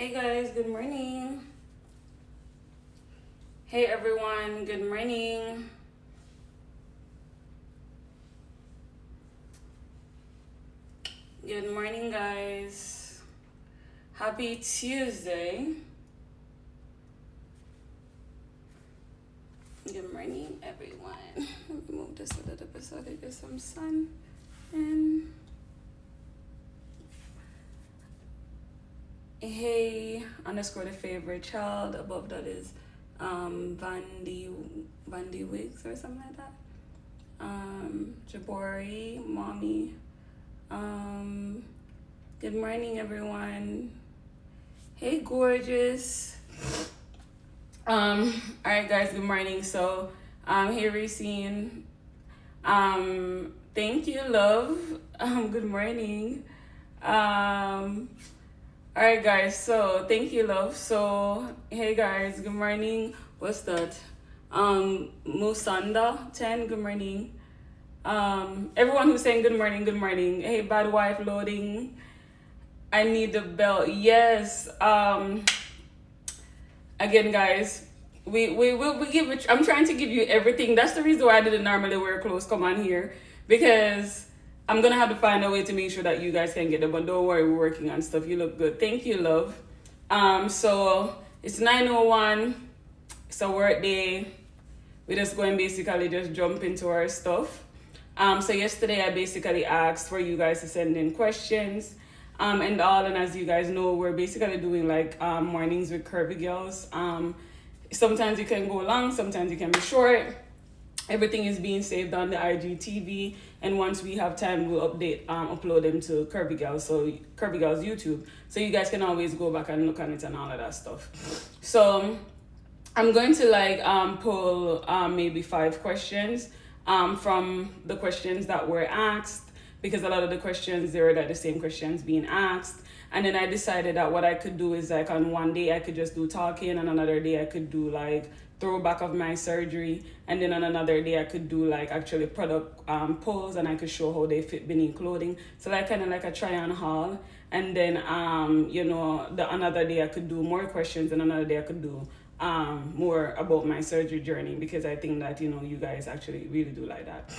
Hey guys, good morning. Hey everyone, good morning. Good morning, guys. Happy Tuesday. Good morning, everyone. Let me move this a little bit so they get some sun. And hey, underscore the favorite child. Above that is Vandy Wigs or something like that. Jabori, mommy. Good morning, everyone. Hey, gorgeous. All right, guys. Good morning. So, hey, Racine. Thank you, love. Good morning. All right, guys. So, thank you, love. So, hey, guys. Good morning. What's that? Musanda 10. Good morning. Everyone who's saying good morning, good morning. Hey, bad wife loading. I need the belt. Yes. Again, guys, we give it. I'm trying to give you everything. That's the reason why I didn't normally wear clothes. Come on here, because I'm gonna have to find a way to make sure that you guys can get them. But don't worry, we're working on stuff. You look good. Thank you, love. So it's 9:01. It's a work day. We're just going basically just jump into our stuff. So yesterday I basically asked for you guys to send in questions. And as you guys know, we're basically doing like mornings with Curvy Gyals. Sometimes you can go long, sometimes you can be short. Everything is being saved on the IGTV, and once we have time, we'll upload them to Curvy Gyals, so Curvy Gyals YouTube, so you guys can always go back and look on it and all of that stuff. So I'm going to pull maybe 5 questions from the questions that were asked, because a lot of the questions, they were like the same questions being asked. And then I decided that what I could do is like on one day I could just do talking, and another day I could do like throwback of my surgery, and then on another day I could do like actually product pulls, and I could show how they fit beneath clothing. So like kind of like a try on haul. And then the another day I could do more questions, and another day I could do more about my surgery journey, because I think that you guys actually really do like that.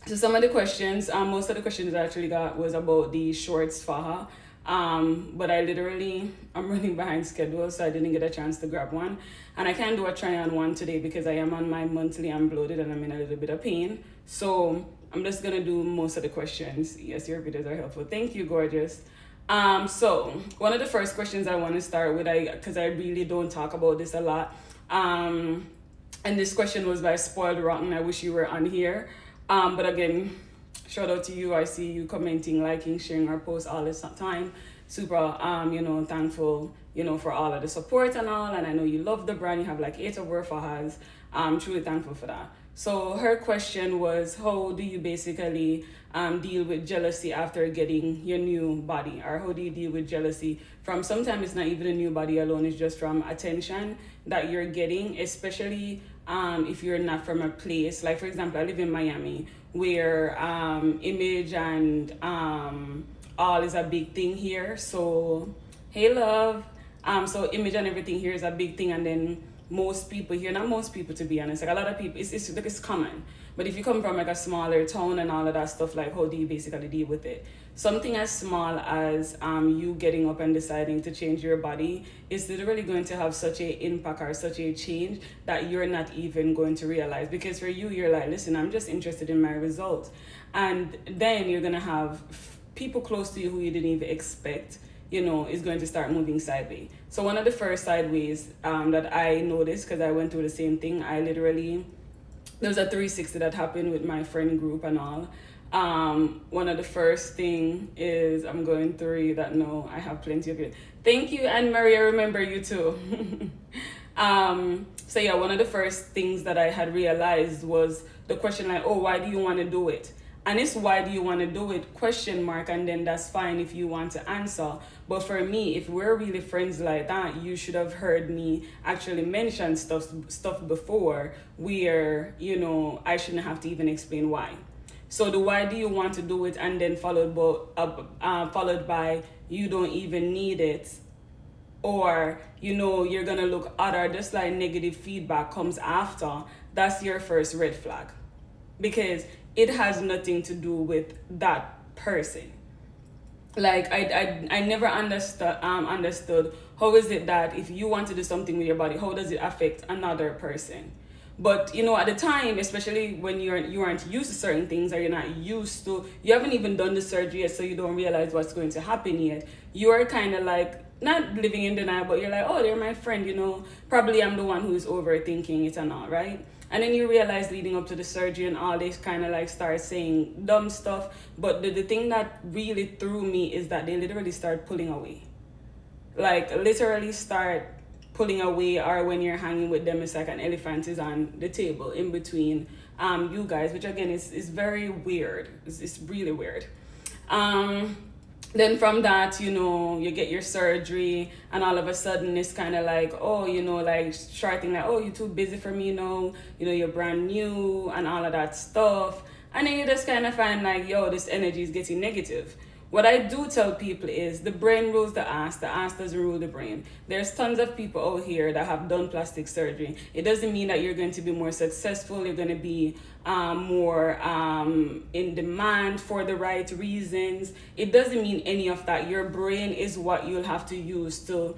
So some of the questions, most of the questions I actually got was about the shorts Faja. But I'm running behind schedule, so I didn't get a chance to grab one. And I can't do a try on one today because I am on my monthly, I'm bloated, and I'm in a little bit of pain. So I'm just gonna do most of the questions. Yes, your videos are helpful. Thank you, gorgeous. So one of the first questions I want to start with, because I really don't talk about this a lot. And this question was by Spoiled Rotten. I wish you were on here. But again, shout out to you. I see you commenting, liking, sharing our posts all this time. Super, thankful, for all of the support and all. And I know you love the brand. You have like 8 of our Fajas. I'm truly thankful for that. So her question was, how do you basically deal with jealousy after getting your new body? Or how do you deal with jealousy from, sometimes it's not even a new body alone, it's just from attention that you're getting, especially if you're not from a place. Like for example, I live in Miami, where image and all is a big thing here. So hey love. So image and everything here is a big thing, and then most people here, not most people to be honest, like a lot of people, it's common. But if you come from like a smaller town and all of that stuff, like how do you basically deal with it? Something as small as you getting up and deciding to change your body is literally going to have such an impact or such a change that you're not even going to realize. Because for you, you're like, listen, I'm just interested in my results. And then you're going to have people close to you who you didn't even expect, is going to start moving sideways. So one of the first sideways that I noticed, because I went through the same thing, there was a 360 that happened with my friend group and all. One of the first thing is, I'm going to read that. No, I have plenty of it. Thank you, Anne Marie. I remember you too. So yeah, one of the first things that I had realized was the question like, oh, why do you want to do it? And it's why do you want to do it, ? And then that's fine if you want to answer. But for me, if we're really friends like that, you should have heard me actually mention stuff before where, I shouldn't have to even explain why. So the why do you want to do it, and then followed by you don't even need it. or you're gonna look odd, or just like negative feedback comes after, that's your first red flag, because it has nothing to do with that person. Like I never understood how is it that if you want to do something with your body, how does it affect another person? But at the time, especially when you aren't used to certain things, or you haven't even done the surgery yet, so you don't realize what's going to happen yet. You are kind of like not living in denial, but you're like, oh, they're my friend, probably I'm the one who's overthinking it and all, right? And then you realize leading up to the surgery and all, they kind of like start saying dumb stuff. But the thing that really threw me is that they literally start pulling away. Like literally start pulling away, or when you're hanging with them, it's like an elephant is on the table in between you guys, which again is very weird. It's really weird. Then from that, you get your surgery, and all of a sudden it's kind of like, oh, like starting like, oh, you're too busy for me now, you're brand new and all of that stuff. And then you just kind of find like, yo, this energy is getting negative. What I do tell people is the brain rules the ass doesn't rule the brain. There's tons of people out here that have done plastic surgery. It doesn't mean that you're going to be more successful, you're going to be more in demand for the right reasons. It doesn't mean any of that. Your brain is what you'll have to use to,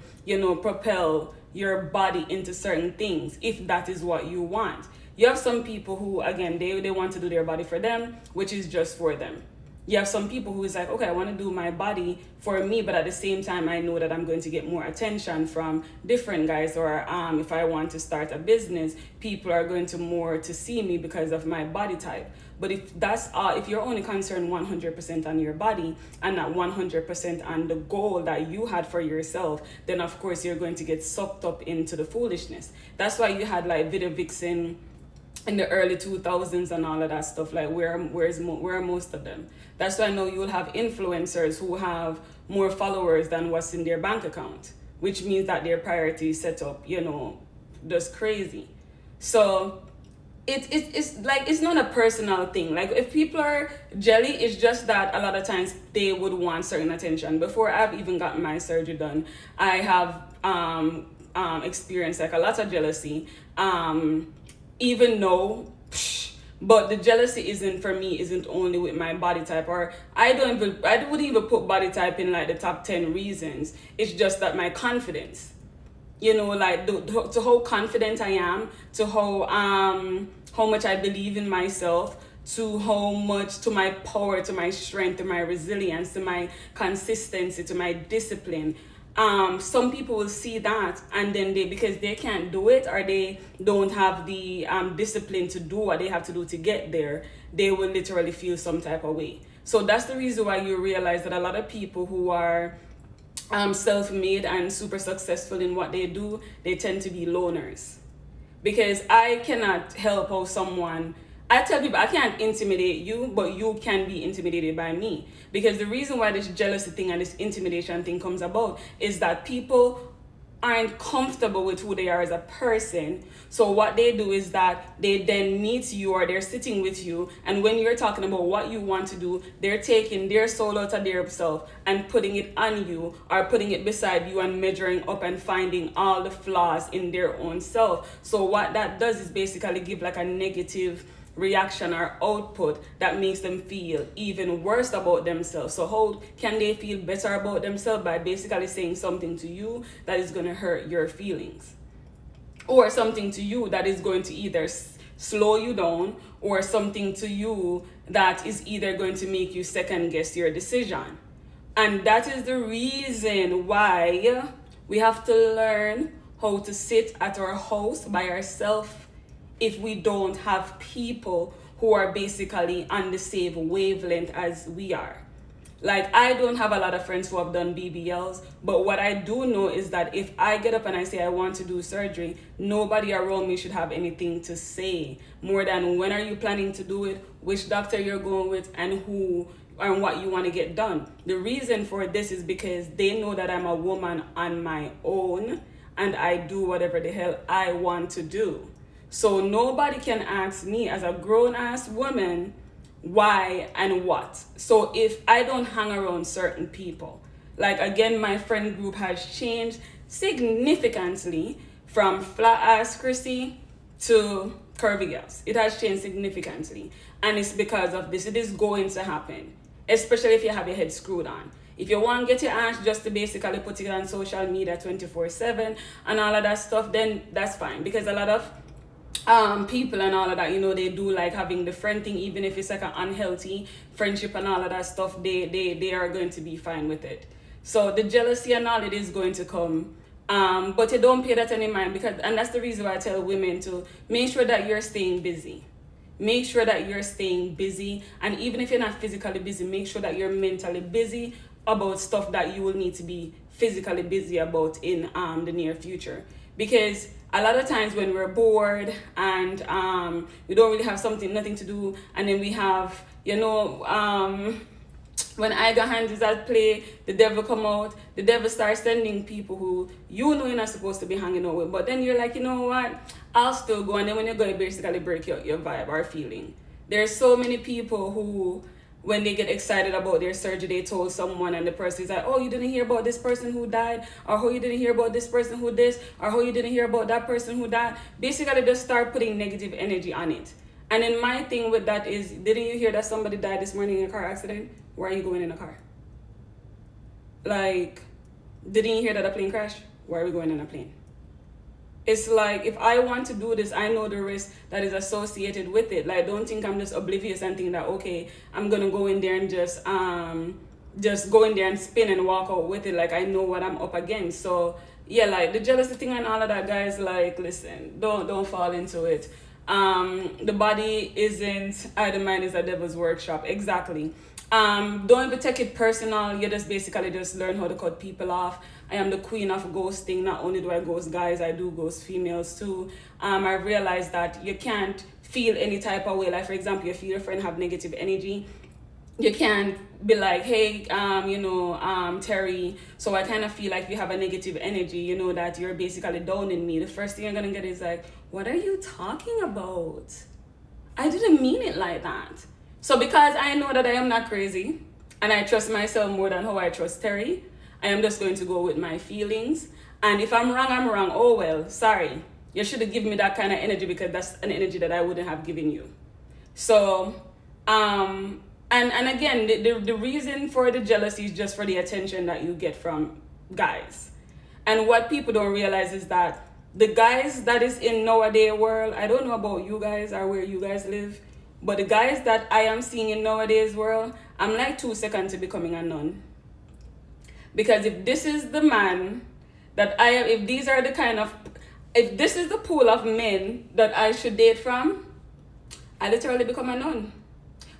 propel your body into certain things, if that is what you want. You have some people who, again, they want to do their body for them, which is just for them. You have some people who is like, okay, I want to do my body for me, but at the same time, I know that I'm going to get more attention from different guys, or if I want to start a business, people are going to see me because of my body type. But if you're only concerned 100% on your body and not 100% on the goal that you had for yourself, then of course you're going to get sucked up into the foolishness. That's why you had like Video Vixen in the early 2000s and all of that stuff. Like where are most of them? That's why I know you'll have influencers who have more followers than what's in their bank account, which means that their priority is set up, just crazy. So it's like, it's not a personal thing. Like if people are jelly, it's just that a lot of times they would want certain attention. Before I've even gotten my surgery done, I have experienced like a lot of jealousy, even though but the jealousy isn't only with my body type, or I wouldn't even put body type in like the top 10 reasons. It's just that my confidence, like to how confident I am, to how much I believe in myself, to how much, to my power, to my strength, to my resilience, to my consistency, to my discipline. Some people will see that, and then because they can't do it, or they don't have the discipline to do what they have to do to get there, they will literally feel some type of way. So that's the reason why you realize that a lot of people who are self-made and super successful in what they do, they tend to be loners. Because I cannot help how I tell people I can't intimidate you, but you can be intimidated by me. Because the reason why this jealousy thing and this intimidation thing comes about is that people aren't comfortable with who they are as a person. So what they do is that they then meet you, or they're sitting with you, and when you're talking about what you want to do, they're taking their soul out of their self and putting it on you, or putting it beside you and measuring up and finding all the flaws in their own self. So what that does is basically give like a negative reaction or output that makes them feel even worse about themselves. So how can they feel better about themselves? By basically saying something to you that is going to hurt your feelings, or something to you that is going to either slow you down, or something to you that is either going to make you second guess your decision. And that is the reason why we have to learn how to sit at our house by ourselves if we don't have people who are basically on the same wavelength as we are. Like, I don't have a lot of friends who have done BBLs, but what I do know is that if I get up and I say I want to do surgery, nobody around me should have anything to say more than when are you planning to do it, which doctor you're going with, and who and what you want to get done. The reason for this is because they know that I'm a woman on my own and I do whatever the hell I want to do. So nobody can ask me as a grown-ass woman why and what. So if I don't hang around certain people, like again, my friend group has changed. significantly from flat ass Krissy to Curvy Gyals. It has changed significantly, and it's because of this. It is going to happen, especially if you have your head screwed on. If you want to get your ass just to basically put it on social media 24/7 and all of that stuff, then that's fine, because a lot of people and all of that, you know, they do like having the friend thing, even if it's like an unhealthy friendship and all of that stuff, they are going to be fine with it. So the jealousy and all, it is going to come. But you don't pay that any mind, because, and that's the reason why I tell women to make sure that you're staying busy. Make sure that you're staying busy, and even if you're not physically busy, make sure that you're mentally busy about stuff that you will need to be physically busy about in the near future. Because a lot of times when we're bored and we don't really have nothing to do, and then we have, you know, when I got hands is at play, the devil come out, the devil starts sending people who you know you're not supposed to be hanging out with, but then you're like, you know what, I'll still go, and then when you go, you basically break your vibe or feeling. There's so many people who, when they get excited about their surgery, they told someone, and the person is like, oh, you didn't hear about this person who died, or oh, you didn't hear about this person who this, or oh, you didn't hear about that person who died. Basically, just start putting negative energy on it. And then my thing with that is, didn't you hear that somebody died this morning in a car accident? Why are you going in a car? Like, didn't you hear that a plane crashed? Why are we going in a plane? It's like, if I want to do this, I know the risk that is associated with it. Like, don't think I'm just oblivious and think that, okay, I'm gonna go in there and just go in there and spin and walk out with it. Like, I know what I'm up against. So yeah, like the jealousy thing and all of that, guys, like, listen, don't fall into it. The body isn't, the mind is a devil's workshop. Exactly. Don't even take it personal. You just basically just learn how to cut people off. I am the queen of ghosting. Not only do I ghost guys, I do ghost females too. I realized that you can't feel any type of way. Like, for example, you feel your friend have negative energy, you can't be like, hey, Terry, so I kind of feel like you have a negative energy, you know, that you're basically downing me. The first thing you're gonna get is like, what are you talking about? I didn't mean it like that. So because I know that I am not crazy, and I trust myself more than how I trust Terry, I am just going to go with my feelings. And if I'm wrong, I'm wrong. Oh well, sorry. You should have given me that kind of energy, because that's an energy that I wouldn't have given you. So, and again, the reason for the jealousy is just for the attention that you get from guys. And what people don't realize is that the guys that is in nowadays world, I don't know about you guys or where you guys live, but the guys that I am seeing in nowadays world, I'm like 2 seconds to becoming a nun. Because if this is the man that I am, if this is the pool of men that I should date from, I literally become a nun.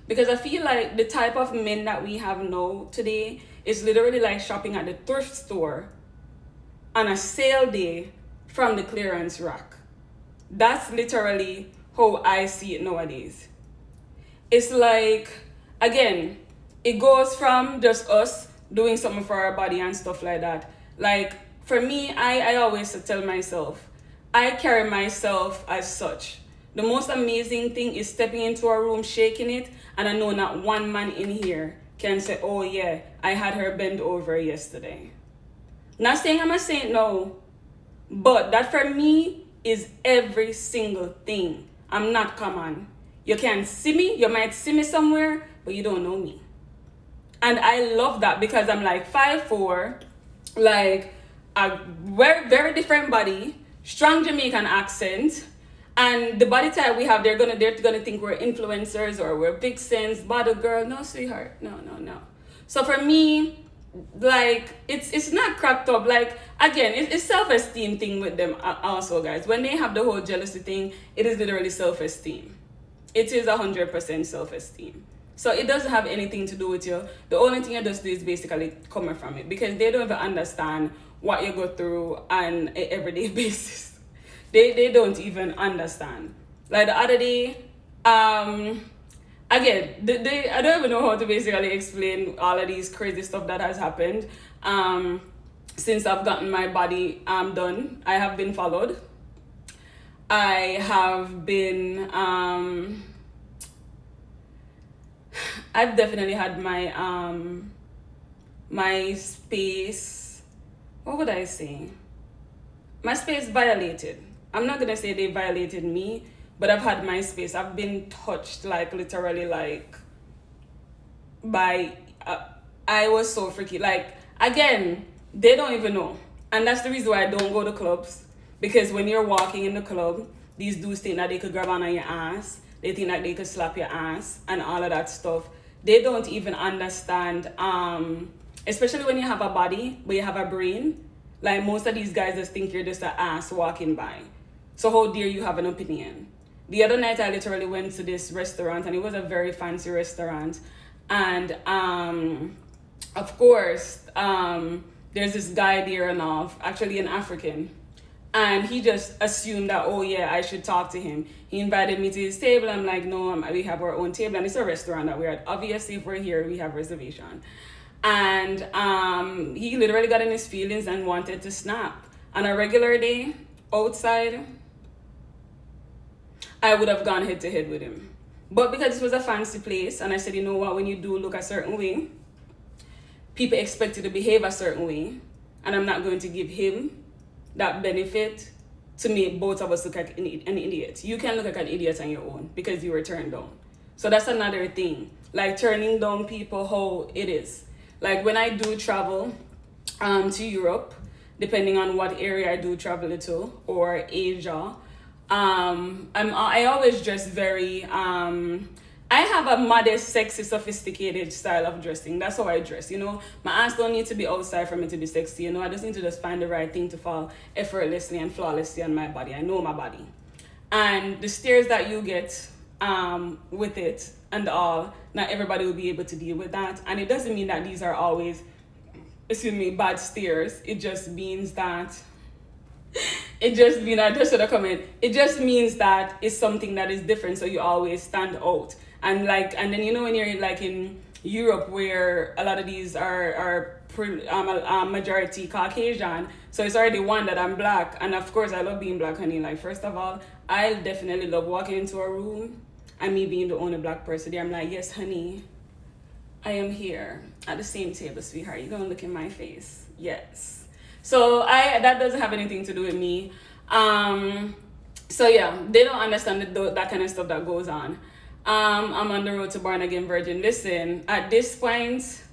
Because I feel like the type of men that we have now today is literally like shopping at the thrift store on a sale day from the clearance rack. That's literally how I see it nowadays. It's like, again, it goes from just us doing something for our body and stuff like that. Like, for me, I always tell myself, I carry myself as such. The most amazing thing is stepping into a room, shaking it, and I know not one man in here can say, oh yeah, I had her bend over yesterday. Not saying I'm a saint, no. But that for me is every single thing. I'm not common. You can see me, you might see me somewhere, but you don't know me. And I love that, because I'm like 5'4", like a very, very different body, strong Jamaican accent, and the body type we have, they're gonna think we're influencers or we're vixens, bottle girl. No, sweetheart, no. So for me, like, it's not cracked up. Like, again, it's self-esteem thing with them also, guys. When they have the whole jealousy thing, it is literally self-esteem. It is 100% self-esteem. So it doesn't have anything to do with you. The only thing you just do is basically coming from it, because they don't even understand what you go through on an everyday basis. They don't even understand. Like the other day, again, I don't even know how to basically explain all of these crazy stuff that has happened. Since I've gotten my body done, I have been followed. I have been I've definitely had my my space. What would I say? my space violated. I'm not gonna say they violated me, but I've had my space. I've been touched, like literally, like by. I was so freaky. Like again, they don't even know, and that's the reason why I don't go to clubs, because when you're walking in the club, these dudes think that they could grab on your ass. They think that they could slap your ass and all of that stuff. They don't even understand. Especially when you have a body, but you have a brain. Like most of these guys just think you're just an ass walking by. So how dare you have an opinion? The other night I literally went to this restaurant, and it was a very fancy restaurant. And of course, there's this guy there and all, actually an African. And he just assumed that, oh yeah, I should talk to him. He invited me to his table. I'm like, no, we have our own table, and it's a restaurant that we're at. Obviously, if we're here, we have reservation. And he literally got in his feelings and wanted to snap. On a regular day, outside, I would have gone head to head with him. But because this was a fancy place, and I said, you know what, when you do look a certain way, people expect you to behave a certain way, and I'm not going to give him that benefit to make both of us look like an idiot. You can look like an idiot on your own because you were turned down. So that's another thing. Like turning down people, how it is. Like when I do travel to Europe, depending on what area I do travel to, or Asia, I always dress very I have a modest, sexy, sophisticated style of dressing. That's how I dress, you know. My ass don't need to be outside for me to be sexy, you know. I just need to just find the right thing to fall effortlessly and flawlessly on my body. I know my body. And the stares that you get with it and all, not everybody will be able to deal with that. And it doesn't mean that these are always, bad stares. It just means that it just means that it's something that is different, so you always stand out. And then you know when you're like in Europe where a lot of these are majority Caucasian, so it's already one that I'm black, and of course I love being black, honey. Like first of all, I definitely love walking into a room and me being the only black person there. I'm like, yes, honey, I am here at the same table, sweetheart. You're gonna look in my face, yes. So that doesn't have anything to do with me. So yeah, they don't understand that kind of stuff that goes on. I'm on the road to born again virgin. Listen, at this point,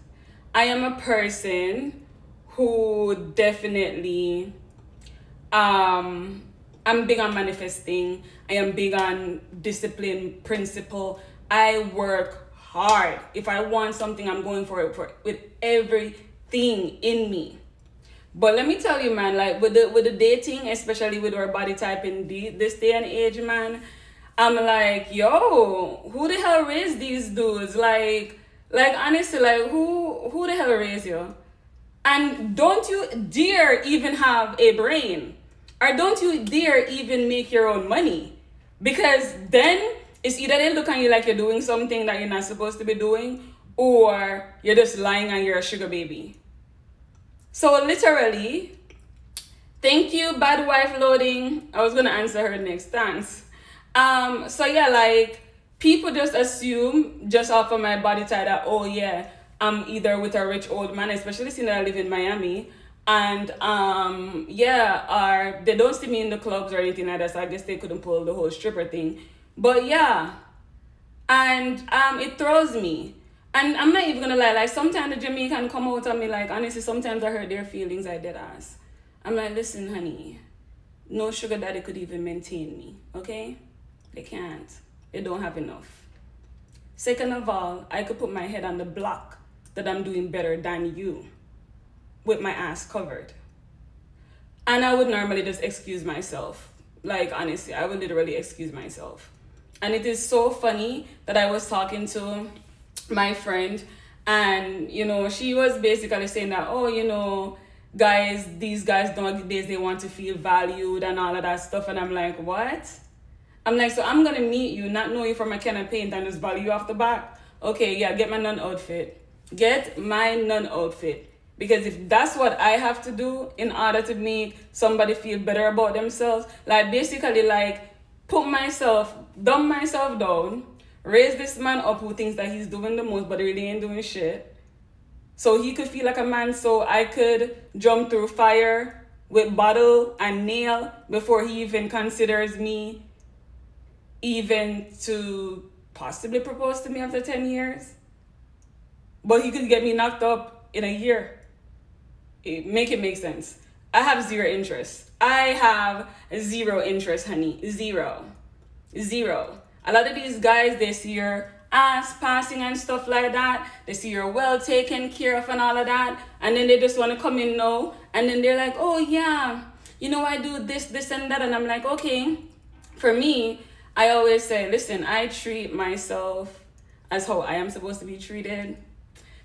I am a person who definitely, I'm big on manifesting. I am big on discipline, principle. I work hard. If I want something, I'm going for it with everything in me. But let me tell you, man, like with the dating, especially with our body type in this day and age, man, I'm like, yo, who the hell raised these dudes? Like honestly, like who the hell raised you? And don't you dare even have a brain, or don't you dare even make your own money, because then it's either they look at you like you're doing something that you're not supposed to be doing, or you're just lying and you're a sugar baby. So literally, thank you, bad wife loading. I was gonna answer her next, thanks. So yeah, like people just assume just off of my body type that, oh yeah, I'm either with a rich old man, especially since I live in Miami, and or they don't see me in the clubs or anything like that, so I guess they couldn't pull the whole stripper thing. But yeah, and it throws me. And I'm not even gonna lie, like sometimes the Jamaican come out on me, like honestly, sometimes I hurt their feelings, I dead ass. I'm like, listen, honey, no sugar daddy could even maintain me, okay? They can't. They don't have enough. Second of all, I could put my head on the block that I'm doing better than you with my ass covered. And I would normally just excuse myself. Like honestly, I would literally excuse myself. And it is so funny that I was talking to my friend, and you know, she was basically saying that, oh, you know, these guys nowadays, they want to feel valued and all of that stuff. And I'm like, what? I'm like, so I'm gonna meet you, not know you from a can of paint, and just value you off the back? Okay, yeah, get my nun outfit. Because if that's what I have to do in order to make somebody feel better about themselves, like basically like dumb myself down, raise this man up who thinks that he's doing the most, but really ain't doing shit, so he could feel like a man, so I could jump through fire with bottle and nail before he even considers me even to possibly propose to me after 10 years. But he could get me knocked up in a year. Make it make sense. I have zero interest. I have zero interest, honey. Zero. A lot of these guys, they see your ass passing and stuff like that. They see you're well taken care of and all of that. And then they just want to come in now. And then they're like, oh yeah, you know, I do this, this and that. And I'm like, okay. For me, I always say, listen, I treat myself as how I am supposed to be treated.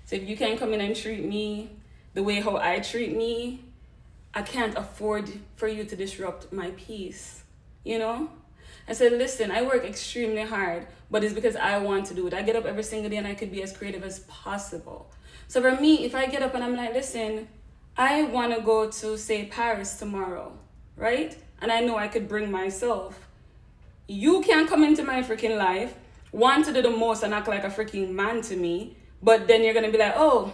So if you can't come in and treat me the way how I treat me, I can't afford for you to disrupt my peace, you know? I said, listen, I work extremely hard, but it's because I want to do it. I get up every single day and I could be as creative as possible. So for me, if I get up and I'm like, listen, I want to go to, say, Paris tomorrow, right? And I know I could bring myself. You can't come into my freaking life, want to do the most and act like a freaking man to me, but then you're going to be like, oh,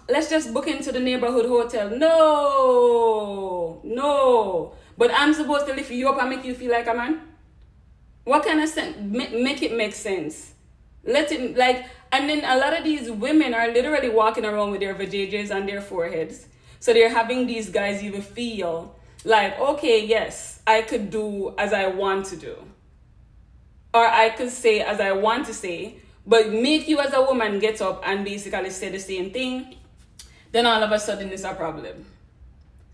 let's just book into the neighborhood hotel. No. But I'm supposed to lift you up and make you feel like a man? What kind of sense? Make it make sense. Let it, like, and then a lot of these women are literally walking around with their vajayjays on their foreheads. So they're having these guys even feel like, okay, yes, I could do as I want to do. Or I could say as I want to say, but make you as a woman get up and basically say the same thing, then all of a sudden it's a problem.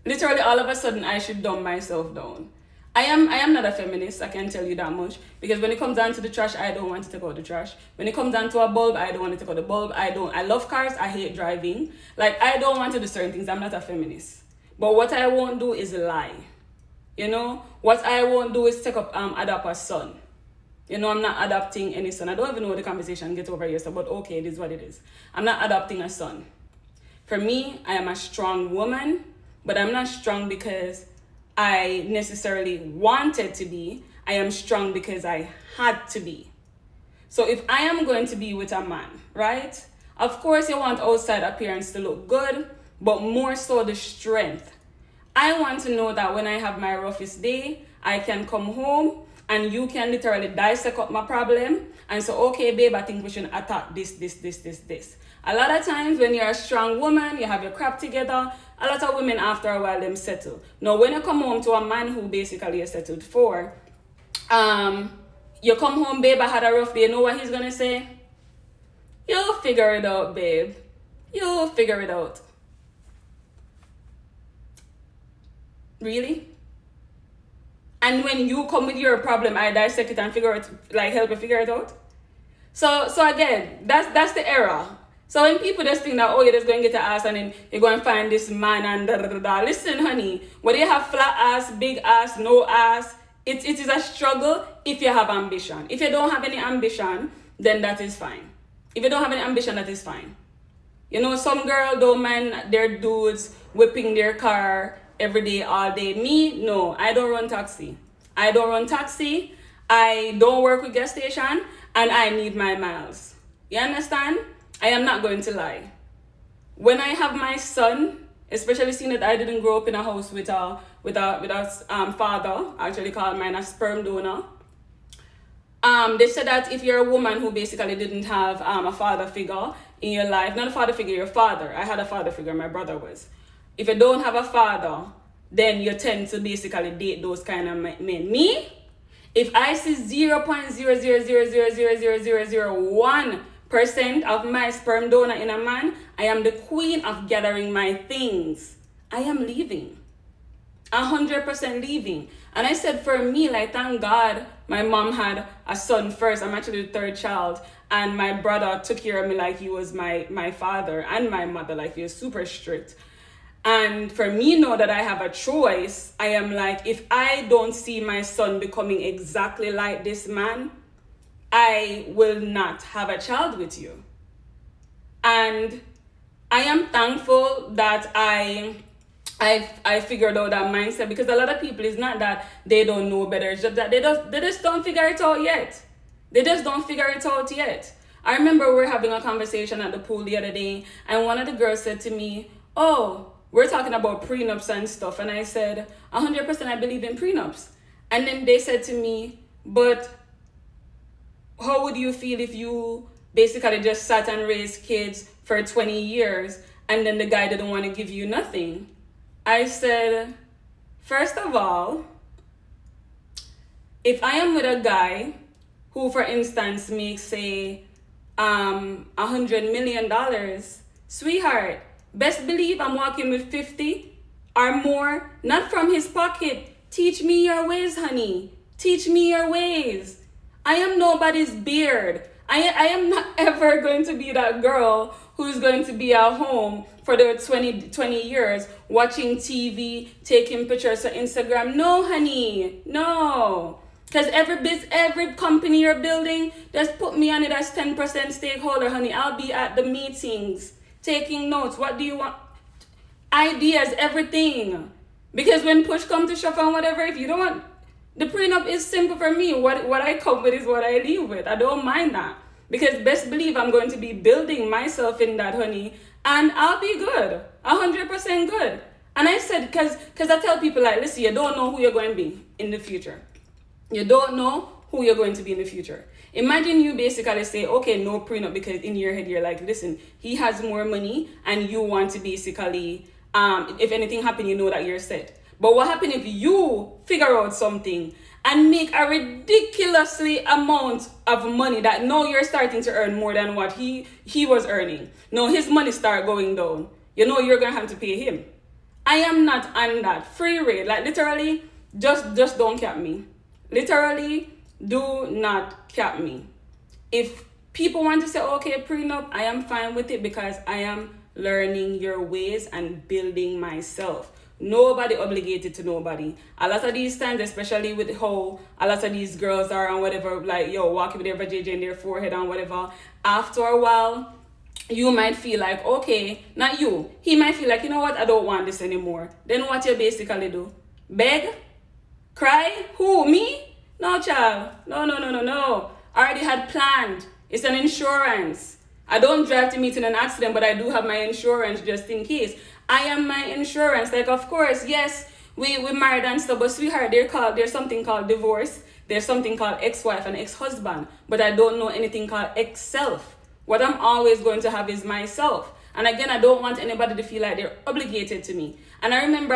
Literally all of a sudden I should dumb myself down. I am not a feminist, I can tell you that much. Because when it comes down to the trash, I don't want to take out the trash. When it comes down to a bulb, I don't want to take out the bulb. I love cars, I hate driving. Like, I don't want to do certain things. I'm not a feminist. But what I won't do is lie. You know? What I won't do is adopt a son. You know, I'm not adopting any son. I don't even know the conversation get over here, so, but okay, it is what it is. I'm not adopting a son. For me, I am a strong woman, but I'm not strong because I necessarily wanted to be. I am strong because I had to be. So if I am going to be with a man, right? Of course, you want outside appearance to look good, but more so the strength. I want to know that when I have my roughest day, I can come home and you can literally dissect up my problem and say, okay, babe, I think we should attack this. A lot of times when you're a strong woman, you have your crap together, a lot of women after a while, them settle. Now, when you come home to a man who basically is settled for, you come home, babe, I had a rough day, you know what he's gonna say? You'll figure it out, babe. You'll figure it out. Really? And when you come with your problem, I dissect it and figure it, like, help you figure it out. So again, that's the error. So when people just think that, oh, you're just going to get an ass and then you're going to find this man and da. Listen, honey, whether you have flat ass, big ass, no ass, it is a struggle if you have ambition. If you don't have any ambition, then that is fine. If you don't have any ambition, that is fine. You know, some girl don't mind their dudes whipping their car every day, all day. Me, no, I don't run taxi. I don't work with gas station, and I need my miles. You understand? I am not going to lie. When I have my son, especially seeing that I didn't grow up in a house with a father, I actually call mine a sperm donor. They said that if you're a woman who basically didn't have a father figure in your life, not a father figure, your father. I had a father figure, my brother was. If you don't have a father, then you tend to basically date those kind of men. Me, if I see 0.000000001% of my sperm donor in a man, I am the queen of gathering my things. I am leaving. 100% leaving. And I said, for me, like, thank God my mom had a son first. I'm actually the third child. And my brother took care of me like he was my father, and my mother, like, he was super strict. And for me, know that I have a choice. I am like, if I don't see my son becoming exactly like this man, I will not have a child with you. And I am thankful that I figured out that mindset, because a lot of people, it's not that they don't know better, it's just that they just don't figure it out yet. They just don't figure it out yet. I remember we were having a conversation at the pool the other day, and one of the girls said to me, oh, we're talking about prenups and stuff. And I said, 100% I believe in prenups. And then they said to me, but how would you feel if you basically just sat and raised kids for 20 years and then the guy didn't want to give you nothing? I said, first of all, if I am with a guy who, for instance, makes, say, $100 million, sweetheart, best believe I'm walking with 50 or more, not from his pocket. Teach me your ways, honey. Teach me your ways. I am nobody's beard. I am not ever going to be that girl who's going to be at home for the 20 years watching TV, taking pictures on Instagram. No, honey, no. Because every company you're building, just put me on it as 10% stakeholder, honey. I'll be at the meetings, taking notes. What do you want? Ideas, everything. Because when push comes to shove and whatever, if you don't want, the prenup is simple for me. What I come with is what I leave with. I don't mind that. Because best believe I'm going to be building myself in that, honey. And I'll be good. 100% good. And I said, because I tell people, like, listen, you don't know who you're going to be in the future. You don't know who you're going to be in the future. Imagine you basically say, okay, no prenup, because in your head you're like, listen, he has more money and you want to basically, if anything happens, you know that you're set. But what happens if you figure out something and make a ridiculously amount of money that now you're starting to earn more than what he was earning? Now his money start going down. You know you're going to have to pay him. I am not on that free rate. Like literally, just don't cap me. Literally, do not cap me. If people want to say, okay, prenup, I am fine with it because I am learning your ways and building myself. Nobody obligated to nobody. A lot of these times, especially with how a lot of these girls are and whatever, like, walking with their vajayjay in their forehead and whatever, after a while, you might feel like, okay, not you. He might feel like, you know what, I don't want this anymore. Then what you basically do? Beg? Cry? Who? Me? No, child. No. I already had planned. It's an insurance. I don't drive to meet in an accident, but I do have my insurance just in case. I am my insurance. Like, of course, yes, we married and stuff, but sweetheart, there's something called divorce. There's something called ex-wife and ex-husband, but I don't know anything called ex-self. What I'm always going to have is myself. And again, I don't want anybody to feel like they're obligated to me. And I remember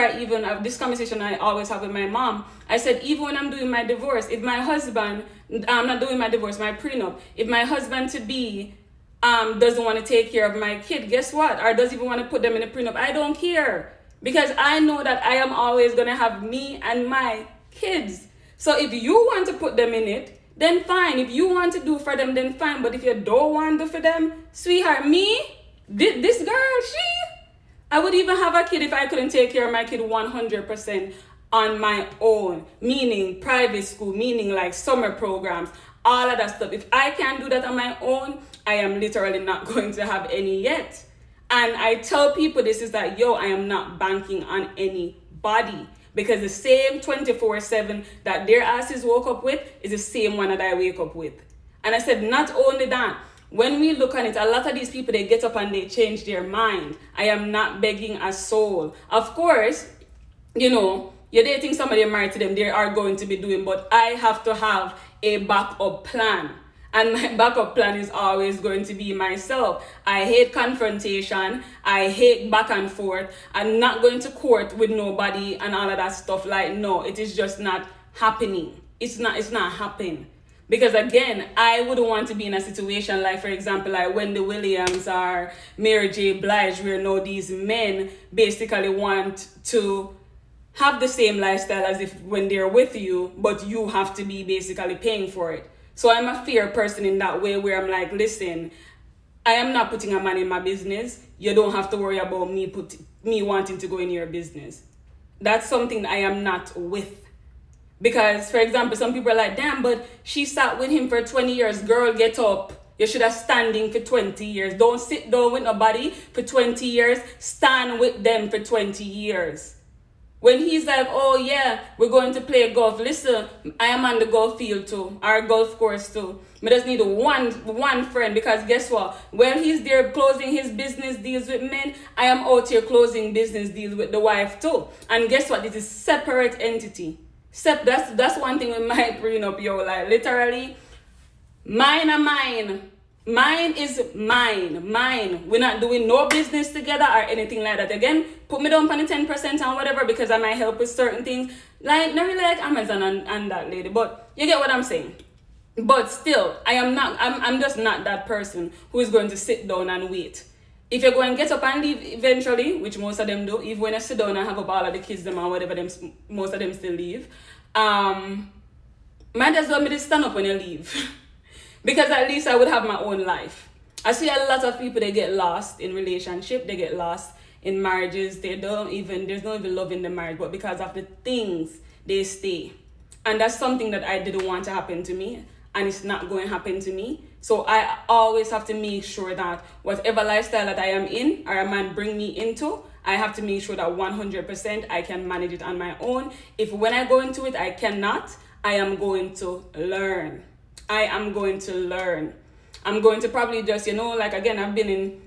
this conversation I always have with my mom. I said, even when I'm doing my divorce, if my husband, I'm not doing my divorce, my prenup, if my husband to be doesn't want to take care of my kid, guess what? Or doesn't even want to put them in a prenup, I don't care. Because I know that I am always going to have me and my kids. So if you want to put them in it, then fine. If you want to do for them, then fine. But if you don't want to do for them, sweetheart, me, this girl, I would even have a kid if I couldn't take care of my kid 100% on my own. Meaning private school, meaning like summer programs, all of that stuff. If I can't do that on my own, I am literally not going to have any yet. And I tell people this is that, I am not banking on anybody. Because the same 24/7 that their asses woke up with is the same one that I wake up with. And I said, not only that, when we look at it, a lot of these people, they get up and they change their mind. I am not begging a soul. Of course, you're dating somebody, you're married to them, they are going to be doing, but I have to have a backup plan. And my backup plan is always going to be myself. I hate confrontation. I hate back and forth. I'm not going to court with nobody and all of that stuff. Like, no, it is just not happening. It's not happening. Because again, I wouldn't want to be in a situation like, for example, like Wendy Williams or Mary J. Blige, where now these men basically want to have the same lifestyle as if when they're with you, but you have to be basically paying for it. So I'm a fair person in that way where I'm like, listen, I am not putting a man in my business. You don't have to worry about me wanting to go in your business. That's something I am not with. Because, for example, some people are like, damn, but she sat with him for 20 years. Girl, get up. You should have standing for 20 years. Don't sit down with nobody for 20 years. Stand with them for 20 years. When he's like, oh yeah, we're going to play golf. Listen, I am on the golf field too, our golf course too. I just need one friend, because guess what? When he's there closing his business deals with men, I am out here closing business deals with the wife too. And guess what? This is separate entity. That's one thing we might bring up, yo. Like literally, mine are mine. Mine is mine. We're not doing no business together or anything like that. Again, put me down on the 10% and whatever, because I might help with certain things. Like, not really like Amazon and that lady, but you get what I'm saying. But still, I'm just not that person who is going to sit down and wait. If you're going to get up and leave eventually, which most of them do, even when I sit down and have up all of the kids them or whatever, most of them still leave, might as well me just stand up when you leave. Because at least I would have my own life. I see a lot of people, they get lost in relationship, they get lost in marriages, there's no even love in the marriage, but because of the things, they stay. And that's something that I didn't want to happen to me, and it's not going to happen to me. So I always have to make sure that whatever lifestyle that I am in, or a man bring me into, I have to make sure that 100% I can manage it on my own. If when I go into it, I cannot, I am going to learn. I'm going to probably just, like again, I've been in,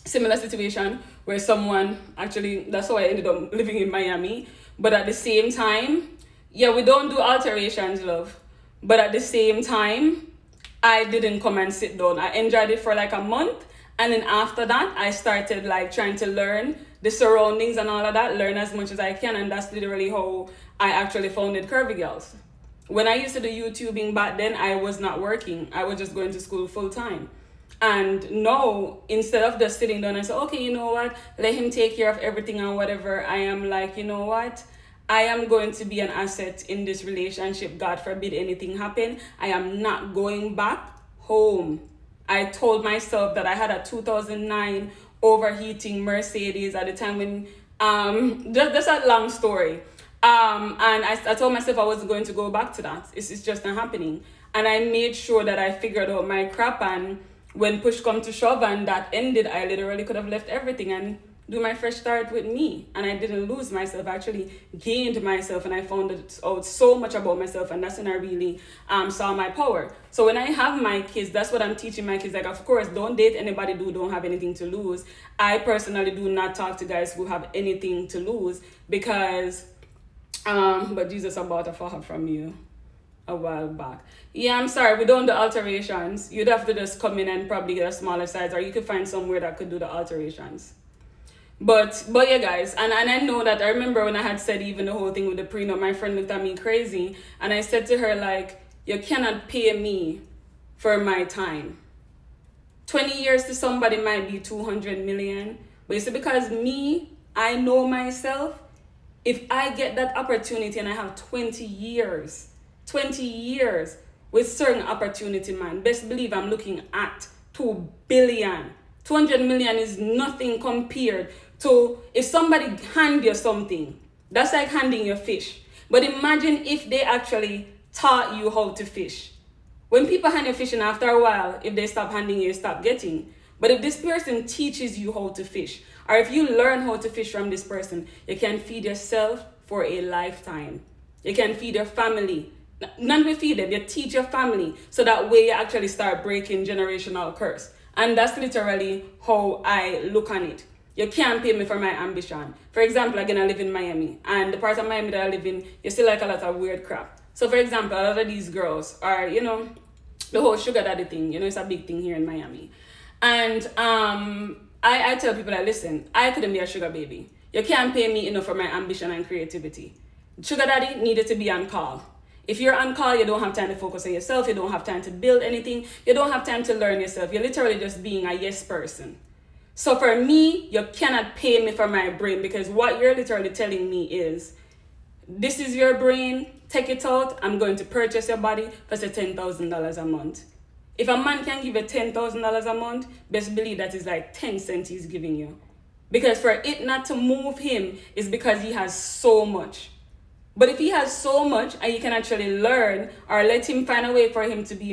similar situation where someone, actually, that's how I ended up living in Miami. But at the same time, yeah, we don't do alterations, love. But at the same time, I didn't come and sit down. I enjoyed it for like a month. And then after that, I started like trying to learn the surroundings and all of that, learn as much as I can. And that's literally how I actually founded Curvy Gyals. When I used to do YouTubing back then, I was not working. I was just going to school full time. And now, instead of just sitting down and say, okay, you know what, let him take care of everything and whatever, I am like, you know what, I am going to be an asset in this relationship. God forbid anything happen. I am not going back home. I told myself that I had a 2009 overheating Mercedes at the time when, just a long story. And I told myself I wasn't going to go back to that. It's just not happening. And I made sure that I figured out my crap, and when push come to shove and that ended, I literally could have left everything and do my fresh start with me. And I didn't lose myself. I actually gained myself, and I found out so much about myself, and that's when I really saw my power. So when I have my kids, that's what I'm teaching my kids. Like, of course, don't date anybody who don't have anything to lose. I personally do not talk to guys who have anything to lose, because but Jesus, I bought a fahab from you a while back. Yeah, I'm sorry, we don't do alterations. You'd have to just come in and probably get a smaller size, or you could find somewhere that could do the alterations. But yeah, guys, and I know that I remember when I had said even the whole thing with the prenup, my friend looked at me crazy, and I said to her, like, you cannot pay me for my time. 20 years to somebody might be 200 million, but it's because me, I know myself. If I get that opportunity and I have 20 years with certain opportunity, man, best believe I'm looking at 2 billion. 200 million is nothing compared to if somebody hand you something. That's like handing you fish. But imagine if they actually taught you how to fish. When people hand you fish, and after a while, if they stop handing you stop getting. But if this person teaches you how to fish, or if you learn how to fish from this person, you can feed yourself for a lifetime. You can feed your family. Not only feed them, you teach your family. So that way you actually start breaking generational curse. And that's literally how I look on it. You can't pay me for my ambition. For example, again, I live in Miami. And the part of Miami that I live in, you see like a lot of weird crap. So for example, a lot of these girls are, the whole sugar daddy thing. It's a big thing here in Miami. And I tell people that, listen, I couldn't be a sugar baby. You can't pay me enough for my ambition and creativity. Sugar daddy needed to be on call. If you're on call, you don't have time to focus on yourself. You don't have time to build anything. You don't have time to learn yourself. You're literally just being a yes person. So for me, you cannot pay me for my brain, because what you're literally telling me is, this is your brain, take it out, I'm going to purchase your body for say $10,000 a month. If a man can give you $10,000 a month, best believe that is like 10 cents he's giving you. Because for it not to move him is because he has so much. But if he has so much and you can actually learn, or let him find a way for him to be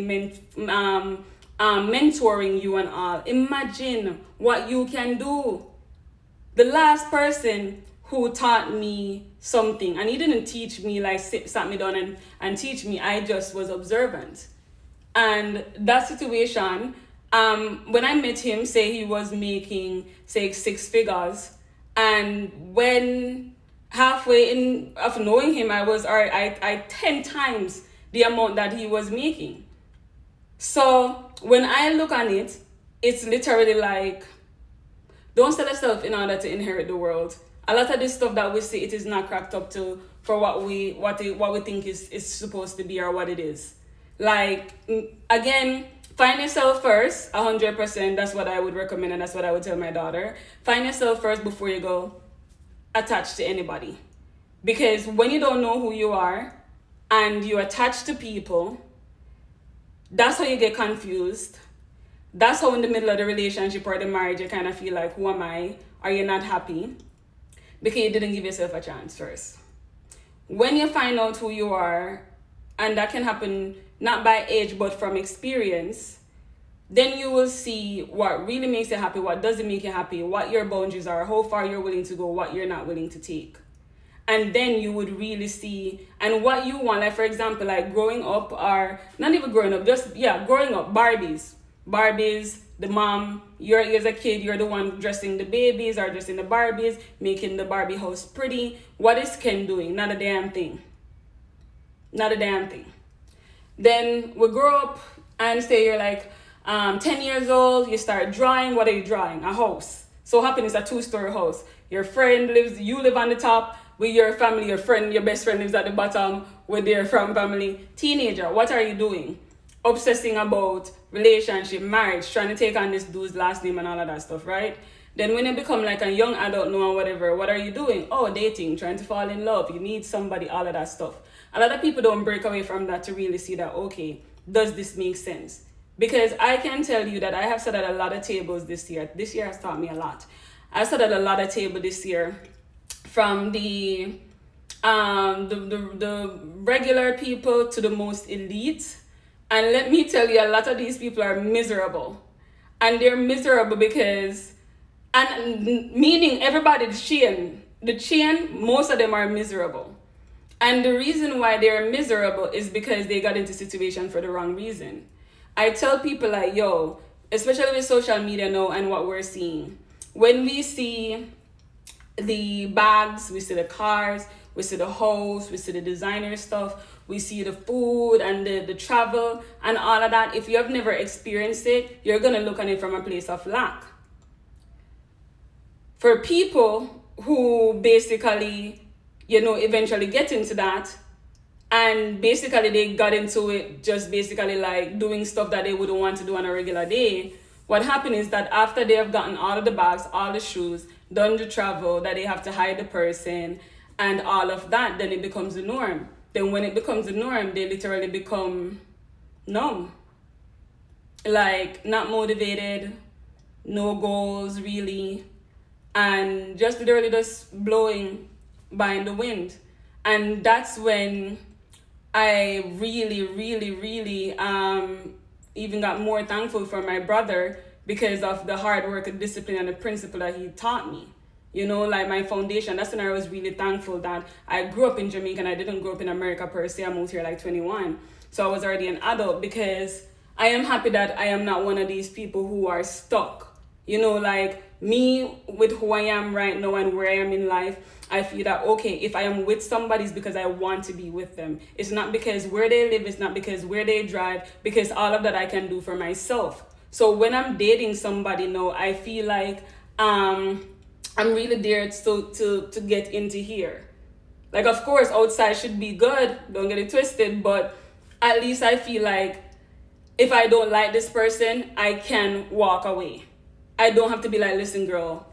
mentoring you and all, imagine what you can do. The last person who taught me something. And he didn't teach me, like sat me down and teach me. I just was observant. And that situation, when I met him, say he was making, say, 6 figures. And when halfway in of knowing him, I was, all right, I 10 times the amount that he was making. So when I look on it, it's literally like, don't sell yourself in order to inherit the world. A lot of this stuff that we see, it is not cracked up to for what we think is supposed to be or what it is. Like, again, find yourself first, 100%. That's what I would recommend, and that's what I would tell my daughter. Find yourself first before you go attach to anybody. Because when you don't know who you are and you attach to people, that's how you get confused. That's how in the middle of the relationship or the marriage you kind of feel like, who am I? Or you're not happy because you didn't give yourself a chance first. When you find out who you are, and that can happen not by age but from experience, then you will see what really makes you happy, what doesn't make you happy, what your boundaries are, how far you're willing to go, what you're not willing to take. And then you would really see, and what you want, like for example, like growing up, or not even growing up, growing up, Barbies, the mom, you're as a kid, you're the one dressing the babies or dressing the Barbies, making the Barbie house pretty. What is Ken doing? Not a damn thing. Not a damn thing. Then we grow up and say you're like 10 years old, you start drawing. What are you drawing? A house. So happen it's a 2-story house. Your friend you live on the top with your family, your best friend lives at the bottom with their family. Teenager, what are you doing? Obsessing about relationship, marriage, trying to take on this dude's last name and all of that stuff, right? Then when you become like a young adult now or whatever, what are you doing? Oh, dating, trying to fall in love. You need somebody, all of that stuff. A lot of people don't break away from that to really see that, okay, does this make sense? Because I can tell you that I have sat at a lot of tables this year. This year has taught me a lot. I sat at a lot of tables this year, from the regular people to the most elite. And let me tell you, a lot of these people are miserable. And they're miserable because, and meaning everybody, the chain, most of them are miserable. And the reason why they're miserable is because they got into situation for the wrong reason. I tell people like, yo, especially with social media now and what we're seeing, when we see the bags, we see the cars, we see the house, we see the designer stuff, we see the food and the travel and all of that. If you have never experienced it, you're going to look at it from a place of lack. For people who basically, eventually get into that, and basically they got into it just basically like doing stuff that they wouldn't want to do on a regular day, what happened is that after they have gotten all of the bags, all the shoes, done the travel, that they have to hire the person and all of that, then it becomes the norm. Then when it becomes the norm, they literally become numb. Like, not motivated, no goals really, and just literally just blowing by in the wind. And that's when I really, really, really even got more thankful for my brother because of the hard work and discipline and the principle that he taught me. Like my foundation. That's when I was really thankful that I grew up in Jamaica and I didn't grow up in America per se. I moved here like 21. So I was already an adult, because I am happy that I am not one of these people who are stuck. Like me with who I am right now and where I am in life, I feel that, okay, if I am with somebody, it's because I want to be with them. It's not because where they live, it's not because where they drive, because all of that I can do for myself. So when I'm dating somebody now, I feel like I'm really there to get into here. Like, of course, outside should be good, don't get it twisted, but at least I feel like if I don't like this person, I can walk away. I don't have to be like, listen, girl,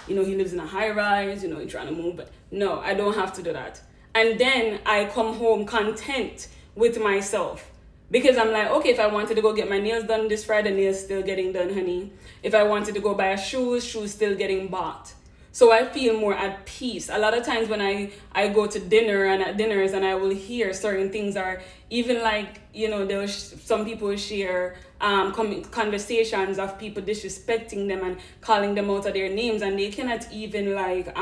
he lives in a high rise, he's trying to move, but no, I don't have to do that. And then I come home content with myself. Because I'm like, okay, if I wanted to go get my nails done this Friday, nails still getting done, honey. If I wanted to go buy shoes still getting bought. So I feel more at peace. A lot of times when I go to dinner and at dinners and I will hear certain things, are even like, some people share conversations of people disrespecting them and calling them out of their names, and they cannot even like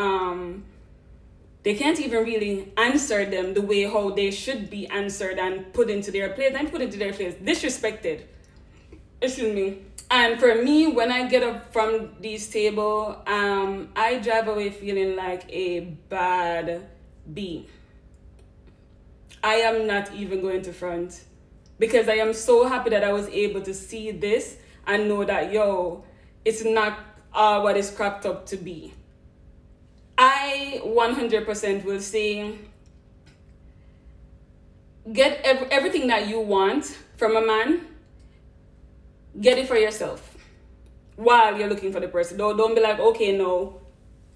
They can't even really answer them the way how they should be answered and put into their place disrespected. Excuse me. And for me, when I get up from this table, I drive away feeling like a bad bee. I am not even going to front, because I am so happy that I was able to see this and know that, it's not what it's cracked up to be. I 100% will say, get everything that you want from a man, get it for yourself while you're looking for the person. Don't be like, okay, no,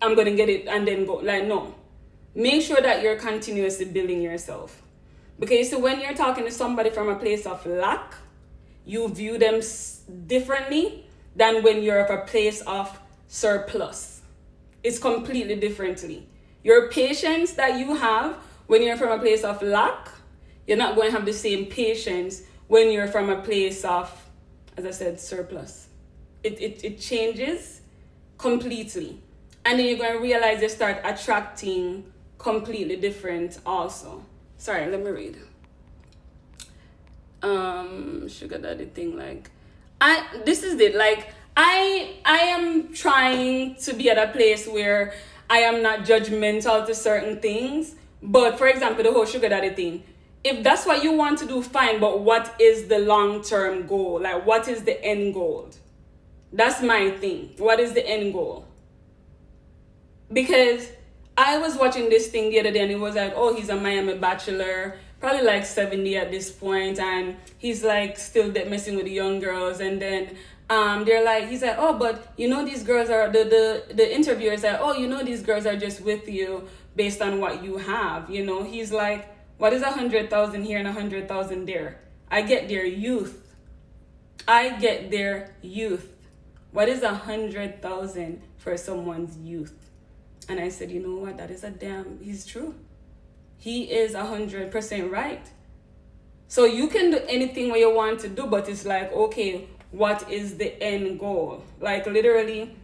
I'm going to get it and then go. Like, no. Make sure that you're continuously building yourself. Because you see, when you're talking to somebody from a place of lack, you view them differently than when you're of a place of surplus. It's completely differently. Your patience that you have when you're from a place of lack, you're not going to have the same patience when you're from a place of, as I said, surplus. It changes completely. And then you're going to realize you start attracting completely different also. Sorry, let me read. Sugar daddy thing, like, this is it. Like, I am trying to be at a place where I am not judgmental to certain things. But for example, the whole sugar daddy thing, if that's what you want to do, fine. But what is the long-term goal? Like, what is the end goal? That's my thing. What is the end goal? Because I was watching this thing the other day and it was like, oh, he's a Miami bachelor, probably like 70 at this point, and he's like still messing with the young girls. And then they're like, he's like, oh, but these girls are, the interviewers are, oh, these girls are just with you based on what you have. He's like, what is 100,000 here and 100,000 there? I get their youth. What is 100,000 for someone's youth? And I said, you know what? That is he's true. He is 100% right. So you can do anything what you want to do, but it's like, okay, what is the end goal? Like, literally,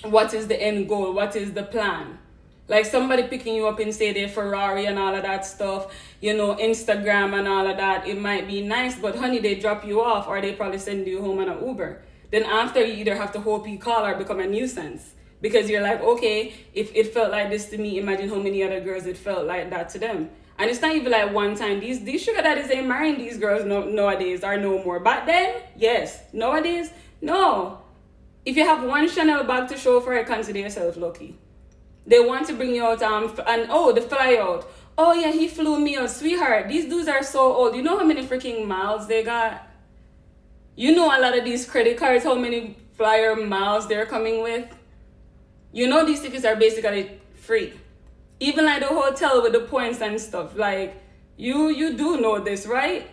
what is the end goal? What is the plan? Like, somebody picking you up in, say, their Ferrari and all of that stuff, Instagram and all of that, it might be nice, but honey, they drop you off or they probably send you home on an Uber. Then after, you either have to hope you call or become a nuisance. Because you're like, okay, if it felt like this to me, imagine how many other girls it felt like that to them. And it's not even like one time. These sugar daddies ain't marrying these girls nowadays or no more. Back then, yes. Nowadays, no. If you have one Chanel bag to show for it, consider yourself lucky. They want to bring you out the fly out. Oh yeah, he flew me out. Sweetheart, these dudes are so old. You know how many freaking miles they got? You know a lot of these credit cards, how many flyer miles they're coming with? These tickets are basically free. Even like the hotel with the points and stuff. Like, you do know this, right?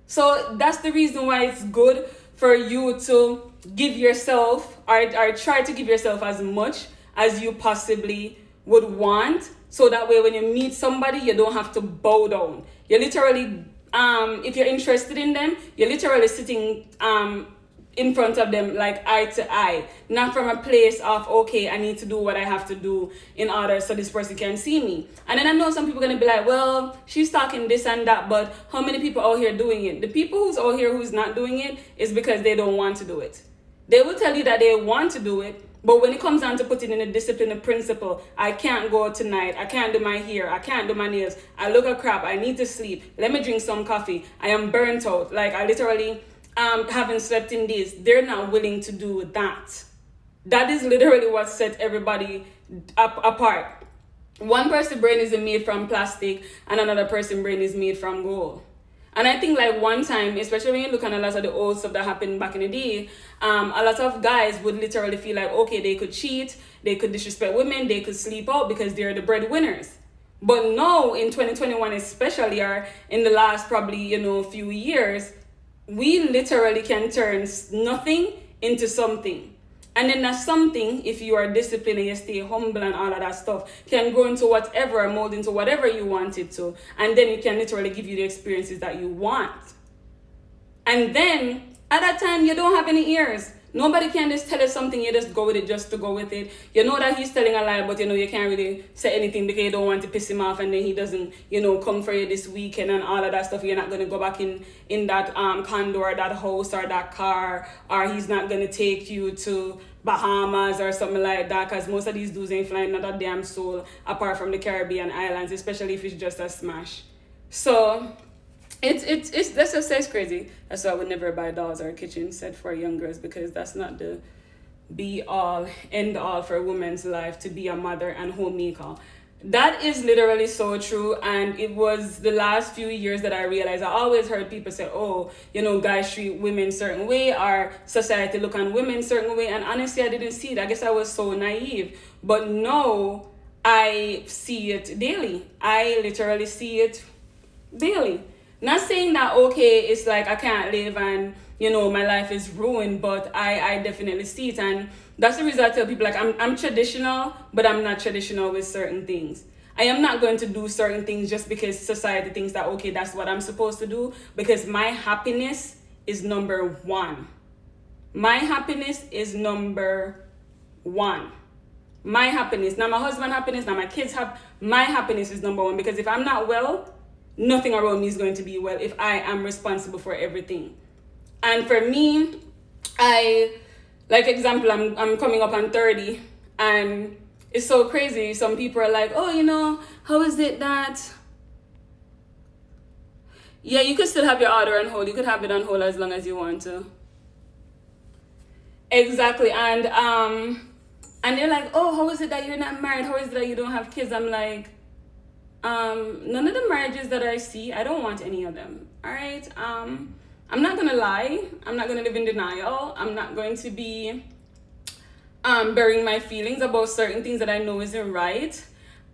So that's the reason why it's good for you to give yourself or try to give yourself as much as you possibly would want. So that way when you meet somebody, you don't have to bow down. You're literally, if you're interested in them, you're literally sitting in front of them like eye to eye, not from a place of, okay, I need to do what I have to do in order so this person can see me. And then I know some people are going to be like, well, she's talking this and that, but how many people out here doing it? The people who's out here who's not doing it is because they don't want to do it. They will tell you that they want to do it, but when it comes down to putting in a discipline, a principle, I can't go out tonight, I can't do my hair, I can't do my nails, I look like crap, I need to sleep, let me drink some coffee, I am burnt out, like I literally haven't slept in days. They're not willing to do that. That is literally what set everybody apart. One person's brain is made from plastic and another person's brain is made from gold. And I think like one time, especially when you look at a lot of the old stuff that happened back in the day, a lot of guys would literally feel like, okay, they could cheat, they could disrespect women, they could sleep out because they're the breadwinners. But now in 2021 especially, or in the last probably, few years, we literally can turn nothing into something. And then that something, if you are disciplined and you stay humble and all of that stuff, can go into whatever, mold into whatever you want it to. And then it can literally give you the experiences that you want. And then, at that time, you don't have any ears. Nobody can just tell us something, you just go with it just to go with it. You know that he's telling a lie, but you know you can't really say anything because you don't want to piss him off, and then he doesn't, you know, come for you this weekend and all of that stuff. You're not going to go back in that condo or that house or that car, or he's not going to take you to Bahamas or something like that, because most of these dudes ain't flying not a damn soul apart from the Caribbean islands, especially if it's just a smash. So it's let's just say it's crazy. That's why I would never buy dolls or a kitchen set for young girls, because that's not the be all end all for a woman's life, to be a mother and homemaker. That is literally so true. And it was the last few years that I realized. I always heard people say, oh, you know, guys treat women certain way, or society look on women certain way, and honestly I didn't see it. I guess I was so naive. But no, I see it daily. I literally see it daily. Not saying that, okay, it's like I can't live and, you know, my life is ruined, but I definitely see it. And that's the reason I tell people, like, I'm traditional, but I'm not traditional with certain things. I am not going to do certain things just because society thinks that, okay, that's what I'm supposed to do, because my happiness is number one. My happiness is number one. My happiness, not my husband's happiness, not my kids' my happiness is number one, because if I'm not well, nothing around me is going to be well if I am responsible for everything. And for me, like example, I'm coming up on 30, and it's so crazy. Some people are like, oh, you know, how is it that, yeah, you could still have your order on hold. You could have it on hold as long as you want to. Exactly. And they're like, oh, how is it that you're not married? How is it that you don't have kids? I'm like, none of the marriages that I see, I don't want any of them. All right. I'm not gonna lie. I'm not gonna live in denial. I'm not going to be burying my feelings about certain things that I know isn't right.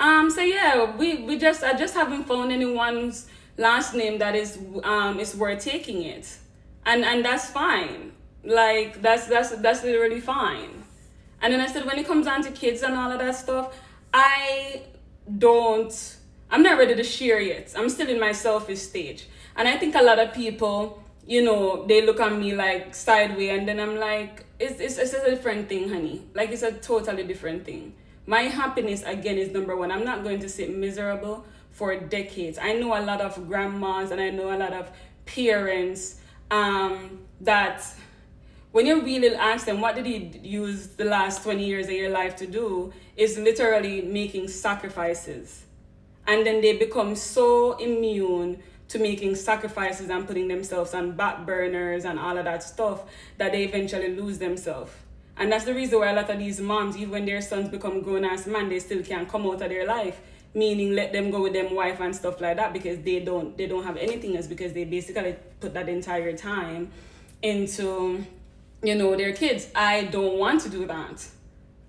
So yeah, I just haven't found anyone's last name that is worth taking it, and that's fine. Like that's literally fine. And then I said, when it comes down to kids and all of that stuff, I'm not ready to share yet. I'm still in my selfish stage. And I think a lot of people, you know, they look at me like sideways, and then I'm like, it's a different thing, honey. Like, it's a totally different thing. My happiness, again, is number one. I'm not going to sit miserable for decades. I know a lot of grandmas and I know a lot of parents that when you really ask them, what did you use the last 20 years of your life to do, is literally making sacrifices. And then they become so immune to making sacrifices and putting themselves on back burners and all of that stuff that they eventually lose themselves. And that's the reason why a lot of these moms, even when their sons become grown-ass men, they still can't come out of their life. Meaning let them go with them wife and stuff like that, because they don't have anything else, because they basically put that entire time into, you know, their kids. I don't want to do that.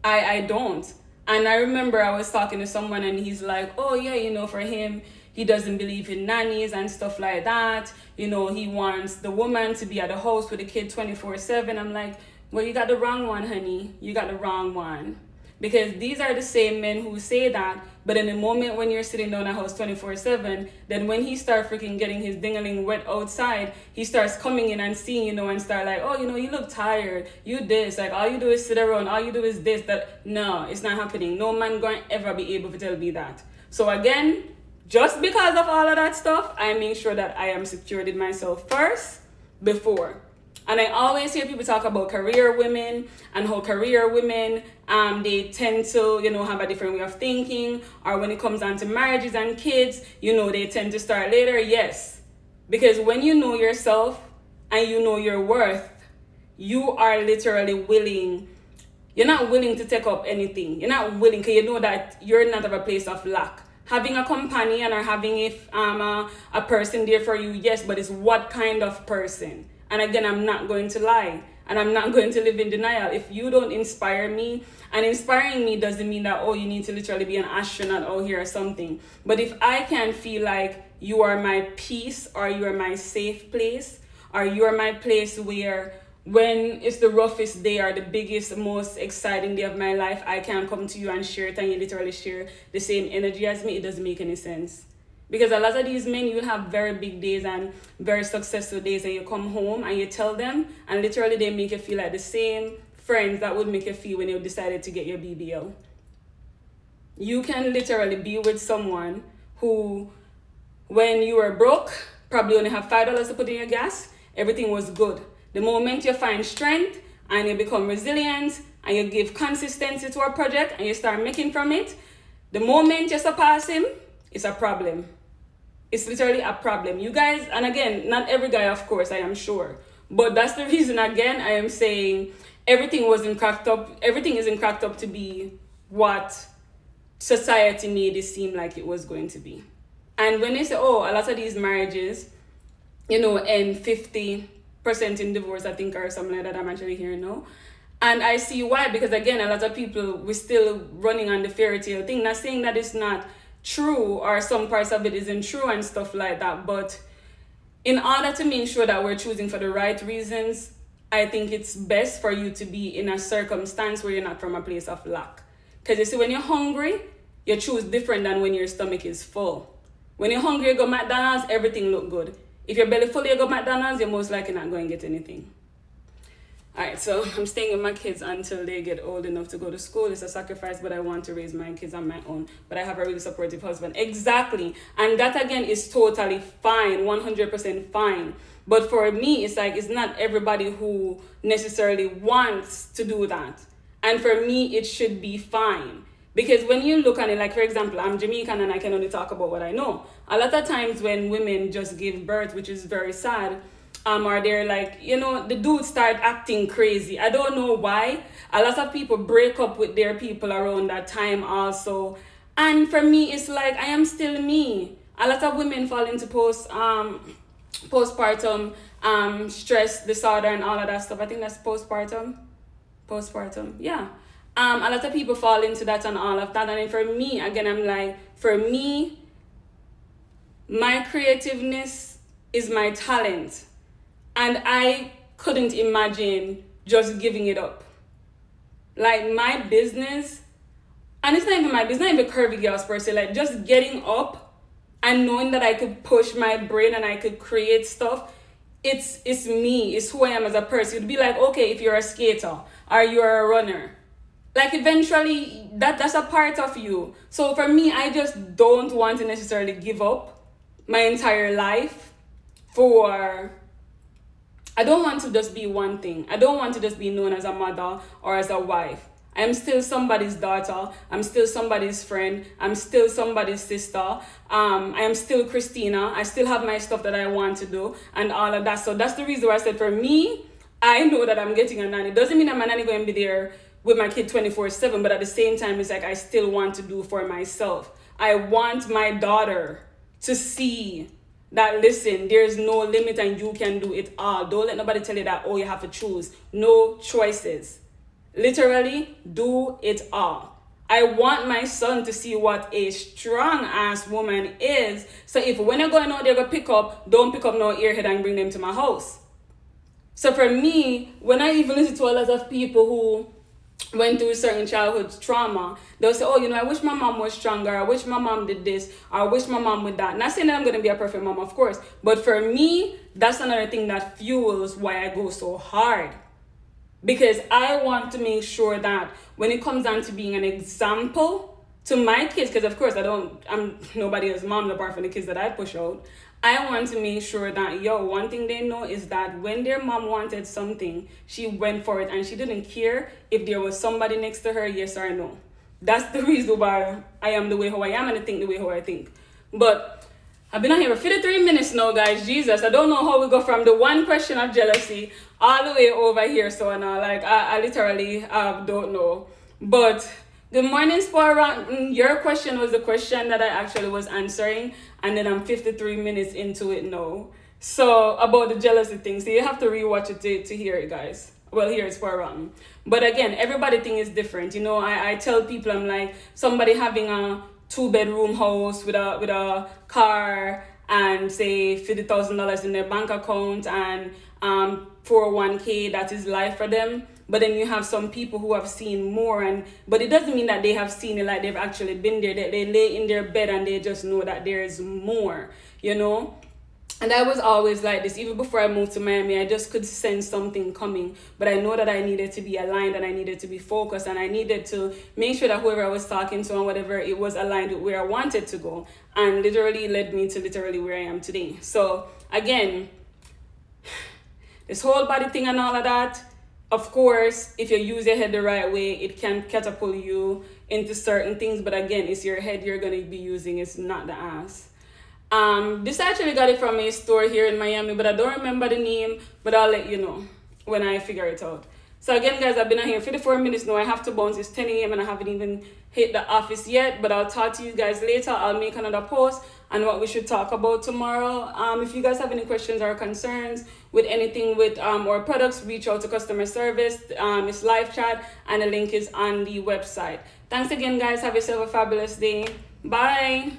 I don't. And I remember I was talking to someone and he's like, oh yeah, you know, for him, he doesn't believe in nannies and stuff like that. You know, he wants the woman to be at the house with the kid 24/7. I'm like, well, you got the wrong one, honey. You got the wrong one. Because these are the same men who say that, but in the moment when you're sitting down at house 24/7, then when he starts freaking getting his dingaling wet outside, he starts coming in and seeing, you know, and start like, oh, you know, you look tired, you this, like, all you do is sit around, all you do is this, that. No, it's not happening. No man going to ever be able to tell me that. So again, just because of all of that stuff, I make sure that I am secured in myself first before. And I always hear people talk about career women and how career women, they tend to, you know, have a different way of thinking. Or when it comes down to marriages and kids, you know, they tend to start later. Yes. Because when you know yourself and you know your worth, you are literally willing. You're not willing to take up anything. You're not willing because you know that you're not of a place of lack. Having a companion or having a person there for you, yes, but it's what kind of person. And again, I'm not going to lie, and I'm not going to live in denial. If you don't inspire me, and inspiring me doesn't mean that, oh, you need to literally be an astronaut out here or something. But if I can feel like you are my peace, or you are my safe place, or you are my place where when it's the roughest day or the biggest, most exciting day of my life, I can come to you and share it, and you literally share the same energy as me, it doesn't make any sense. Because a lot of these men, you'll have very big days and very successful days, and you come home and you tell them, and literally they make you feel like the same friends that would make you feel when you decided to get your BBL. You can literally be with someone who, when you were broke, probably only have $5 to put in your gas, everything was good. The moment you find strength and you become resilient and you give consistency to a project and you start making from it, the moment you surpass him, it's a problem. It's literally a problem. You guys, and again, not every guy, of course, I am sure. But that's the reason, again, I am saying everything isn't cracked up to be what society made it seem like it was going to be. And when they say, oh, a lot of these marriages, end 50% in divorce, I think, or something like that, I'm actually hearing now. And I see why, because again, a lot of people, we're still running on the fairy tale thing. Not saying that it's not true or some parts of it isn't true and stuff like that, but in order to make sure that we're choosing for the right reasons, I think it's best for you to be in a circumstance where you're not from a place of lack. Because you see, when you're hungry, you choose different than when your stomach is full. When you're hungry, you go McDonald's, everything look good. If you're belly full, you go McDonald's, you're most likely not going to get anything. Alright, so I'm staying with my kids until they get old enough to go to school. It's a sacrifice, but I want to raise my kids on my own. But I have a really supportive husband. Exactly. And that, again, is totally fine, 100% fine. But for me, it's like, it's not everybody who necessarily wants to do that. And for me, it should be fine. Because when you look at it, like, for example, I'm Jamaican and I can only talk about what I know. A lot of times when women just give birth, which is very sad, or they're like, the dudes start acting crazy. I don't know why. A lot of people break up with their people around that time also. And for me, it's like, I am still me. A lot of women fall into postpartum stress disorder and all of that stuff. I think that's postpartum, yeah. A lot of people fall into that and all of that. And then for me, again, I'm like, for me, my creativeness is my talent. And I couldn't imagine just giving it up. Like, my business, and it's not even my business, not even Curvy Gyals per se, like, just getting up and knowing that I could push my brain and I could create stuff, it's me, it's who I am as a person. It'd be like, okay, if you're a skater or you're a runner, like, eventually that's a part of you. So for me, I just don't want to necessarily give up my entire life I don't want to just be one thing. I don't want to just be known as a mother or as a wife. I'm still somebody's daughter. I'm still somebody's friend. I'm still somebody's sister. I am still Christina. I still have my stuff that I want to do and all of that. So that's the reason why I said, for me, I know that I'm getting a nanny. Doesn't mean that my nanny going to be there with my kid 24/7, but at the same time, it's like I still want to do for myself. I want my daughter to see that, listen, there's no limit and you can do it all. Don't let nobody tell you that, oh, you have to choose. No choices. Literally, do it all. I want my son to see what a strong-ass woman is. So if when you're going out there to pick up, don't pick up no earhead and bring them to my house. So for me, when I even listen to a lot of people who went through certain childhood trauma, they'll say, oh, I wish my mom was stronger, I wish my mom did this, or I wish my mom would that. Not saying that I'm going to be a perfect mom, of course, but for me, that's another thing that fuels why I go so hard. Because I want to make sure that when it comes down to being an example to my kids, because of course I'm nobody else's mom apart from the kids that I push out, I want to make sure that, one thing they know is that when their mom wanted something, she went for it and she didn't care if there was somebody next to her, yes or no. That's the reason why I am the way how I am and I think the way how I think. But I've been on here for 53 minutes now, guys. Jesus, I don't know how we go from the one question of jealousy all the way over here. So now, I literally don't know. But good morning, Spora. Your question was the question that I actually was answering. And then I'm 53 minutes into it now. So about the jealousy thing. So you have to rewatch it to hear it, guys. Well, here it's Spora. But again, everybody thing is different. I tell people, I'm like, somebody having a 2-bedroom house with a car and say $50,000 in their bank account and 401k, that is life for them. but then you have some people who have seen more, but it doesn't mean that they have seen it like they've actually been there. They lay in their bed and they just know that there is more, you know. And I was always like this. Even before I moved to Miami, I just could sense something coming. But I know that I needed to be aligned and I needed to be focused and I needed to make sure that whoever I was talking to and whatever, it was aligned with where I wanted to go. And literally led me to literally where I am today. So again, this whole body thing and all of that, of course, if you use your head the right way, it can catapult you into certain things. But again, it's your head you're going to be using. It's not the ass. This I actually got it from a store here in Miami, but I don't remember the name, but I'll let you know when I figure it out. So again, guys, I've been on here 54 minutes now. I have to bounce. It's 10 a.m. and I haven't even hit the office yet, but I'll talk to you guys later. I'll make another post on what we should talk about tomorrow. If you guys have any questions or concerns with anything with our products, reach out to customer service. It's live chat and the link is on the website. Thanks again, guys. Have yourself a fabulous day. Bye.